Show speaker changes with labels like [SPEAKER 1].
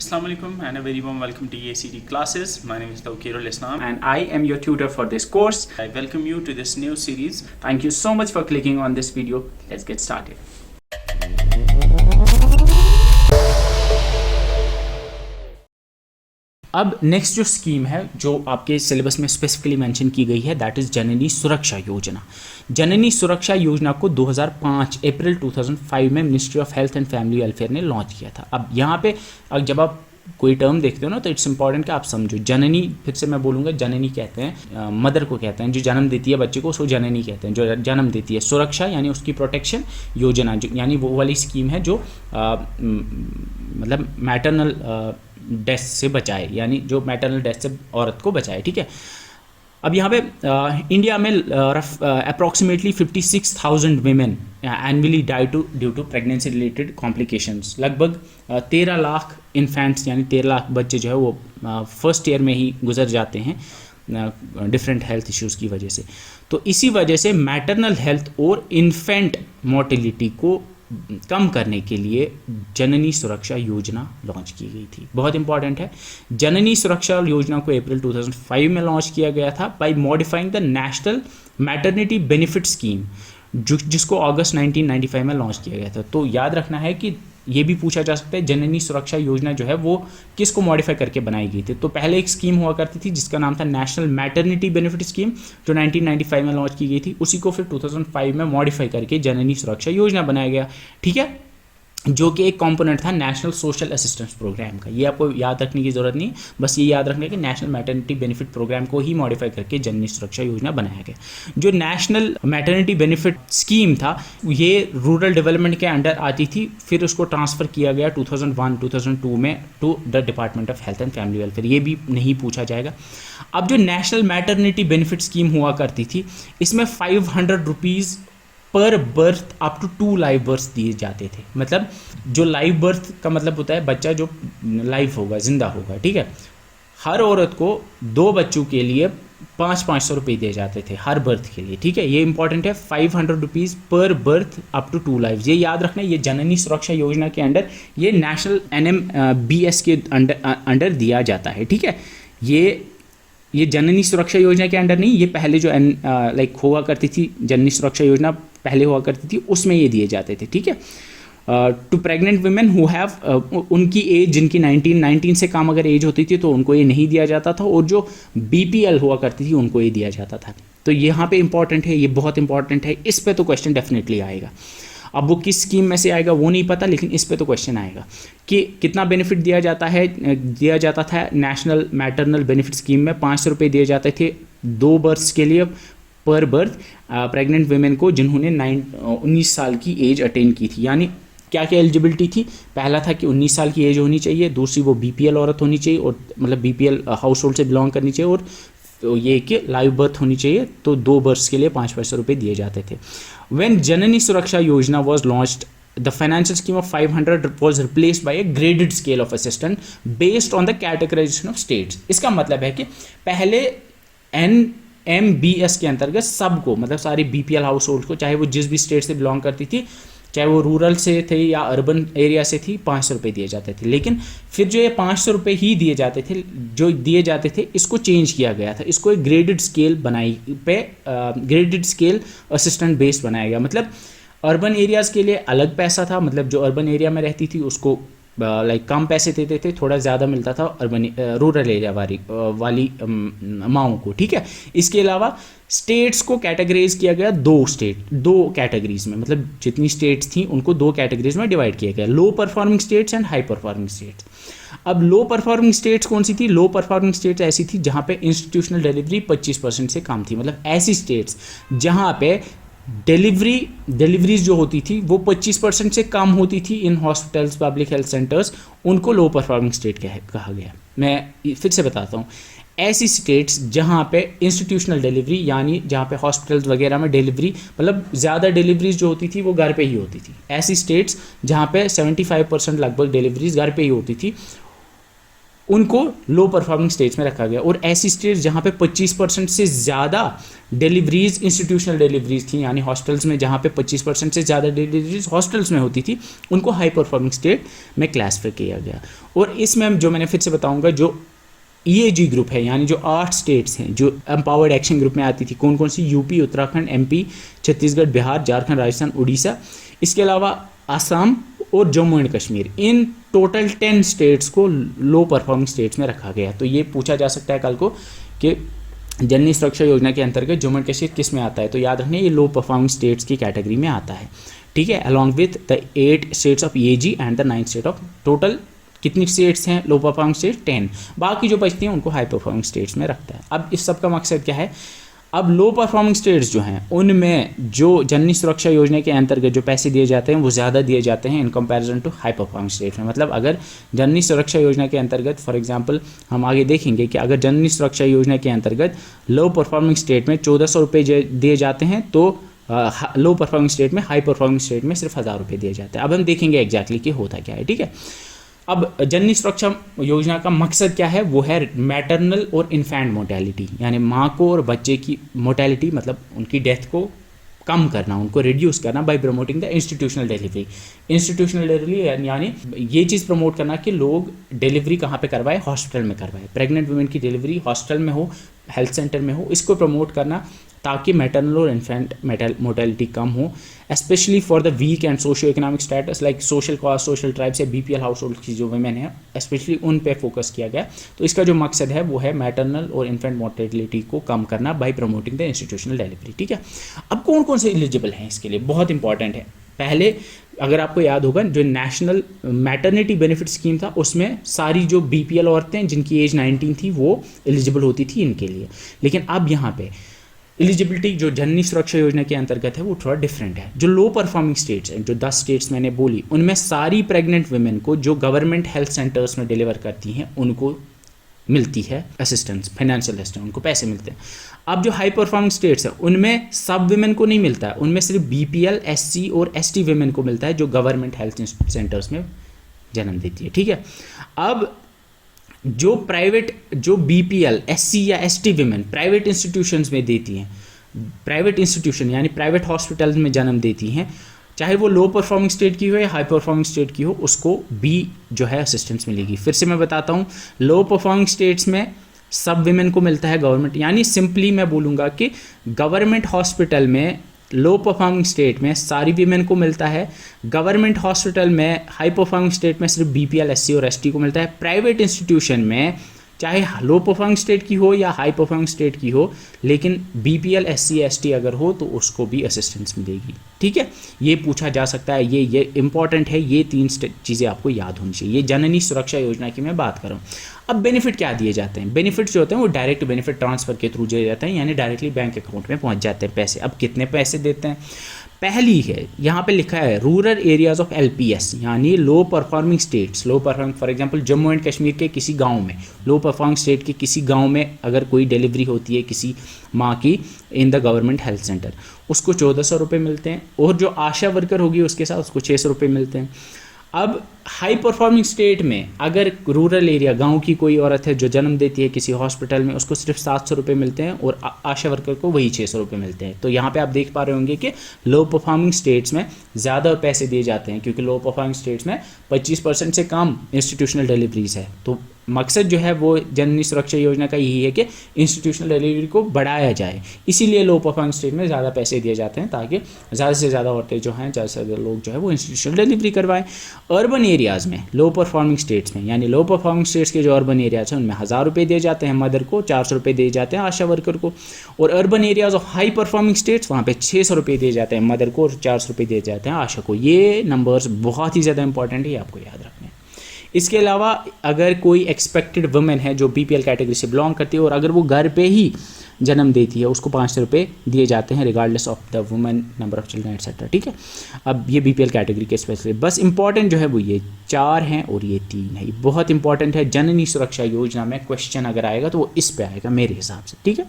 [SPEAKER 1] Assalamu alaikum and a very warm welcome to EACD classes. My name is Tawqirul Islam
[SPEAKER 2] And I am your tutor for this course.
[SPEAKER 1] I welcome you to this new series.
[SPEAKER 2] Thank you so much for clicking on this video. Let's get started. अब next जो scheme है जो आपके syllabus में specifically mention की गई है that is जननी सुरक्षा योजना। जननी सुरक्षा योजना को 2005 अप्रैल 2005 में ministry of health and family welfare ने लॉन्च किया था। अब यहाँ पे जब आप कोई टर्म देखते हो ना तो इट्स इंपॉर्टेंट कि आप समझो। जननी, फिर से मैं बोलूँगा, जननी कहते हैं मदर को कहते हैं, जो जन्म देती है बच्चे को उसको जननी कहते हैं, जो जन्म देती है। सुरक्षा यानी उसकी प्रोटेक्शन, योजना जो यानी वो वाली स्कीम है जो मतलब मैटरनल डेथ से बचाए, यानी जो मैटरनल डेथ से औरत को बचाए। ठीक है। अब यहाँ पे इंडिया में approximately 56,000 women annually die due to pregnancy related complications. लगभग 13 लाख इन्फेंट्स यानी 13 लाख बच्चे जो है वो फर्स्ट ईयर में ही गुजर जाते हैं डिफरेंट हेल्थ इश्यूज़ की वजह से। तो इसी वजह से मैटरनल हेल्थ और इन्फेंट मोर्टेलिटी को कम करने के लिए जननी सुरक्षा योजना लॉन्च की गई थी। बहुत इंपॉर्टेंट है। जननी सुरक्षा योजना को अप्रैल 2005 में लॉन्च किया गया था by modifying the national maternity benefit scheme, जिसको अगस्त 1995 में लॉन्च किया गया था। तो याद रखना है कि ये भी पूछा जा सकता है जननी सुरक्षा योजना जो है वो किसको मॉडिफाई करके बनाई गई थी। तो पहले एक स्कीम हुआ करती थी जिसका नाम था नेशनल मैटरनिटी बेनिफिट स्कीम, जो 1995 में लॉन्च की गई थी। उसी को फिर 2005 में मॉडिफाई करके जननी सुरक्षा योजना बनाया गया। ठीक है, जो कि एक कंपोनेंट था नेशनल सोशल असिस्टेंस प्रोग्राम का। ये आपको याद रखने की ज़रूरत नहीं, बस ये याद रखना है कि नेशनल मैटरनिटी बेनिफिट प्रोग्राम को ही मॉडिफाई करके जननी सुरक्षा योजना बनाया गया। जो नेशनल मैटरनिटी बेनिफिट स्कीम था ये रूरल डेवलपमेंट के अंडर आती थी, फिर उसको ट्रांसफ़र किया गया 2001-2002 में to the department of health and family welfare. ये भी नहीं पूछा जाएगा। अब जो नेशनल मैटरनिटी बेनिफिट स्कीम हुआ करती थी इसमें 500 rupees per birth up to 2 live birth दिए जाते थे। मतलब जो लाइव बर्थ का मतलब होता है बच्चा जो लाइव होगा, जिंदा होगा। ठीक है, हर औरत को 2 बच्चों के लिए 500 रुपये दिए जाते थे हर बर्थ के लिए। ठीक है, ये इंपॉर्टेंट है। 500 rupees per birth up to 2 live, ये याद रखना। ये जननी सुरक्षा योजना के अंडर ये नेशनल NMBS के अंडर दिया जाता है। ठीक है, ये जननी सुरक्षा योजना के अंडर नहीं, ये पहले जो लाइक हुआ करती थी जननी सुरक्षा योजना पहले हुआ करती थी उसमें ये दिए जाते थे। ठीक है, to pregnant women who have, उनकी एज जिनकी 19 से कम अगर एज होती थी तो उनको ये नहीं दिया जाता था, और जो BPL हुआ करती थी उनको ये दिया जाता था। तो यहाँ पे इंपॉर्टेंट है, ये बहुत इंपॉर्टेंट है। इस पे तो क्वेश्चन डेफिनेटली आएगा। अब वो किस स्कीम में से आएगा वो नहीं पता, लेकिन इस पे तो क्वेश्चन आएगा कि कितना बेनिफिट दिया जाता था। नेशनल मैटरनल बेनिफिट स्कीम में 500 रुपये दिए जाते थे 2 बर्थ्स के लिए पर बर्थ प्रेग्नेंट वुमेन को जिन्होंने 19 साल की एज अटेन की थी। यानी क्या क्या एलिजिबिलिटी थी? पहला था कि 19 साल की एज होनी चाहिए, दूसरी वो BPL औरत होनी चाहिए, और मतलब BPL हाउस होल्ड से बिलोंग करनी चाहिए, और तो ये कि लाइव बर्थ होनी चाहिए। तो 2 बर्थ्स के लिए 500 रुपये दिए जाते थे। व्हेन जननी सुरक्षा योजना was launched, the financial scheme of 500 was replaced by a graded scale of assistance based on the categorization of states। इसका मतलब है कि पहले NMBS के अंतर्गत सबको, मतलब सारी BPL हाउस होल्ड को, चाहे वो जिस भी स्टेट से बिलोंग करती थी, चाहे वो रूरल से थे या अर्बन एरिया से थी, 500 रुपये दिए जाते थे। लेकिन फिर जो ये 500 रुपये ही दिए जाते थे इसको चेंज किया गया था। इसको एक graded scale graded scale assistant based बनाया गया। मतलब अर्बन एरियाज़ के लिए अलग पैसा था, मतलब जो अर्बन एरिया में रहती थी उसको लाइक कम पैसे देते थे, थोड़ा ज़्यादा मिलता था रूरल एरिया वाली माओं को। ठीक है, इसके अलावा स्टेट्स को कैटेगराइज किया गया 2 कैटेगरीज में। मतलब जितनी स्टेट्स थी उनको 2 कैटेगरीज में डिवाइड किया गया, low performing states and high performing states. अब लो परफॉर्मिंग स्टेट्स कौन सी थी? लो परफॉर्मिंग स्टेट्स ऐसी थी जहाँ पे इंस्टीट्यूशनल डिलीवरी 25% से कम थी। मतलब ऐसी स्टेट्स जहाँ पे डिलीवरीज जो होती थी वो 25% से कम होती थी in hospitals, public health centres, उनको लो परफॉर्मिंग स्टेट कहा गया। मैं फिर से बताता हूँ, ऐसी स्टेट्स जहाँ पे इंस्टीट्यूशनल डिलीवरी यानी जहाँ पे हॉस्पिटल्स वगैरह में डिलीवरी, मतलब ज़्यादा डिलीवरीज जो होती थी वो घर पे ही होती थी। ऐसी स्टेट्स जहाँ पे 75% लगभग डिलीवरीज घर पे ही होती थी, उनको लो परफॉर्मिंग स्टेट्स में रखा गया। और ऐसी स्टेट्स जहाँ पे 25% से ज़्यादा डिलीवरीज इंस्टीट्यूशनल डिलीवरीज थी, यानी हॉस्टल्स में जहाँ पे 25% से ज़्यादा डिलीवरीज हॉस्टल्स में होती थी, उनको हाई परफॉर्मिंग स्टेट में क्लासीफाई किया गया। और इसमें जो मैंने फिर से बताऊँगा, जो EAG ग्रुप है, यानी जो 8 स्टेट्स हैं जो एम्पावर्ड एक्शन ग्रुप में आती थी, कौन कौन सी, यूपी, उत्तराखंड, MP, छत्तीसगढ़, बिहार, झारखंड, राजस्थान, उड़ीसा, इसके अलावा आसाम और Jammu and Kashmir, in total 10 states को लो परफॉर्मिंग स्टेट्स में रखा गया। तो ये पूछा जा सकता है कल को कि जननी सुरक्षा योजना के अंतर्गत जम्मू एंड कश्मीर किस में आता है, तो याद रखना ये लो परफॉर्मिंग स्टेट्स की कैटेगरी में आता है, ठीक है, along with the 8 states of EAG and the 9 state of, total कितनी स्टेट्स हैं लो परफॉर्मिंग स्टेट्स, 10, बाकी जो बचती हैं उनको हाई परफॉर्मिंग स्टेट्स में रखता है। अब इस सब का मकसद क्या है, अब लो परफॉर्मिंग स्टेट्स जो हैं उनमें जो जननी सुरक्षा योजना के अंतर्गत जो पैसे दिए जाते हैं वो ज़्यादा दिए जाते हैं in comparison to high performing states में। मतलब अगर जननी सुरक्षा योजना के अंतर्गत, फॉर एग्जांपल हम आगे देखेंगे कि अगर जननी सुरक्षा योजना के अंतर्गत लो परफॉर्मिंग स्टेट में 1400 रुपये दिए जाते हैं, तो लो परफॉर्मिंग स्टेट में, हाई परफॉर्मिंग स्टेट में सिर्फ 1000 रुपये दिए जाते हैं। अब हम देखेंगे एग्जैक्टली कि होता क्या है, ठीक है। अब जननी सुरक्षा योजना का मकसद क्या है, वो है मैटरनल और इन्फेंट मोर्टेलिटी, यानी माँ को और बच्चे की मोर्टेलिटी, मतलब उनकी डेथ को कम करना, उनको रिड्यूस करना bye promoting the institutional delivery. Institutional delivery यानी ये चीज़ प्रमोट करना कि लोग डिलीवरी कहाँ पे करवाए, हॉस्पिटल में करवाए, प्रेग्नेंट वुमेन की डिलीवरी हॉस्पिटल में हो, हेल्थ सेंटर में हो, इसको प्रमोट करना ताकि मैटरनल और इन्फेंट मोर्टेलिटी कम हो, specially for the weak and socio economic status like social caste, social tribes या BPL हाउस होल्ड की जो वुमेन है, स्पेशली उन पे फोकस किया गया। तो इसका जो मकसद है वो है मैटरनल और इन्फेंट मोर्टेलिटी को कम करना bye promoting the institutional delivery, ठीक है। अब कौन कौन से एलिजिबल हैं इसके लिए, बहुत इंपॉर्टेंट है। पहले अगर आपको याद होगा, जो नेशनल मैटरनिटी बेनिफिट स्कीम था उसमें सारी जो BPL औरतें जिनकी एज 19 थी वो एलिजिबल होती थी इनके लिए, लेकिन अब यहाँ पे एलिजिबिलिटी जो जननी सुरक्षा योजना के अंतर्गत है वो थोड़ा डिफरेंट है। जो लो परफॉर्मिंग स्टेट्स हैं, जो 10 स्टेट्स मैंने बोली, उनमें सारी प्रेग्नेंट वुमेन को जो गवर्नमेंट हेल्थ सेंटर्स में डिलीवर करती हैं उनको मिलती है असिस्टेंस, फाइनेंशियल असिस्टेंस, उनको पैसे मिलते हैं। अब जो हाई परफॉर्मिंग स्टेट्स हैं उनमें सब वुमेन को नहीं मिलता है, उनमें सिर्फ BPL, SC और ST वुमेन को मिलता है जो गवर्नमेंट हेल्थ सेंटर्स में जन्म देती है, ठीक है। अब जो प्राइवेट, जो BPL, SC या ST वुमेन प्राइवेट इंस्टीट्यूशंस में देती हैं, प्राइवेट इंस्टीट्यूशन यानी प्राइवेट हॉस्पिटल में जन्म देती हैं, चाहे वो लो परफॉर्मिंग स्टेट की हो या हाई परफॉर्मिंग स्टेट की हो, उसको भी जो है असिस्टेंस मिलेगी। फिर से मैं बताता हूँ, लो परफॉर्मिंग स्टेट्स में सब वुमेन को मिलता है गवर्नमेंट, यानी सिंपली मैं बोलूँगा कि गवर्नमेंट हॉस्पिटल में लो परफॉर्मिंग स्टेट में सारी वीमेन को मिलता है, गवर्नमेंट हॉस्पिटल में हाई परफॉर्मिंग स्टेट में सिर्फ BPL, SC और ST को मिलता है। प्राइवेट इंस्टीट्यूशन में चाहे लो परफॉर्मिंग स्टेट की हो या हाई परफॉर्मिंग स्टेट की हो, लेकिन BPL, SC, ST अगर हो तो उसको भी असिस्टेंस मिलेगी, ठीक है। ये पूछा जा सकता है, ये इंपॉर्टेंट है, ये 3 चीज़ें आपको याद होनी चाहिए। ये जननी सुरक्षा योजना की मैं बात कर रहा हूँ। अब बेनिफिट क्या दिए जाते हैं, बेनिफिट जो होते हैं वो डायरेक्ट बेनिफिट ट्रांसफर के थ्रू दिए जाते हैं, यानी डायरेक्टली बैंक अकाउंट में पहुँच जाते हैं पैसे। अब कितने पैसे देते हैं, पहली है यहाँ पे लिखा है रूरल एरियाज ऑफ LPS, यानी low performing states, low performing, for example Jammu and Kashmir के किसी गांव में, लो परफॉर्मिंग स्टेट के किसी गांव में अगर कोई डिलीवरी होती है किसी माँ की in the government health centre, उसको 1400 रुपये मिलते हैं, और जो आशा वर्कर होगी उसके साथ उसको 600 रुपये मिलते हैं। अब हाई परफॉर्मिंग स्टेट में अगर रूरल एरिया, गांव की कोई औरत है जो जन्म देती है किसी हॉस्पिटल में, उसको सिर्फ 700 रुपये मिलते हैं और आशा वर्कर को वही 600 रुपये मिलते हैं। तो यहाँ पे आप देख पा रहे होंगे कि लो परफॉर्मिंग स्टेट्स में ज़्यादा पैसे दिए जाते हैं, क्योंकि लो परफॉर्मिंग स्टेट्स में 25% से कम इंस्टीट्यूशनल डिलीवरीज है। तो मकसद जो है वो जननी सुरक्षा योजना का यही है कि इंस्टीट्यूशनल डिलीवरी को बढ़ाया जाए, इसीलिए लो परफॉर्मिंग स्टेट में ज़्यादा पैसे दिए जाते हैं ताकि ज़्यादा से ज़्यादा औरतें जो हैं, ज़्यादा से ज़्यादा लोग जो है वो इंस्टीट्यूशनल डिलीवरी करवाएं। अर्बन एरियाज़ में, लो परफॉर्मिंग स्टेट्स में, यानी लो परफॉर्मिंग स्टेट्स के जो अर्बन एरियाज हैं उनमें 1000 रुपये दिए जाते हैं मदर को, 400 रुपये दिए जाते हैं आशा वर्कर को, और urban areas of high performing states वहाँ पे 600 रुपये दिए जाते हैं मदर को और 400 रुपये दिए जाते हैं आशा को। ये नंबर्स बहुत ही ज़्यादा इंपॉर्टेंट है, आपको याद रखना है। इसके अलावा अगर कोई एक्सपेक्टेड वुमेन है जो BPL कैटेगरी से बिलोंग करती है और अगर वो घर पे ही जन्म देती है, उसको 500 रुपये दिए जाते हैं regardless of the women, number of children etcetera, ठीक है। अब ये BPL कैटेगरी के स्पेशली बस इंपॉर्टेंट जो है वो ये 4 हैं और ये 3 है, ये बहुत इंपॉर्टेंट है। जननी सुरक्षा योजना में क्वेश्चन अगर आएगा तो वो इस पे आएगा मेरे हिसाब से, ठीक है।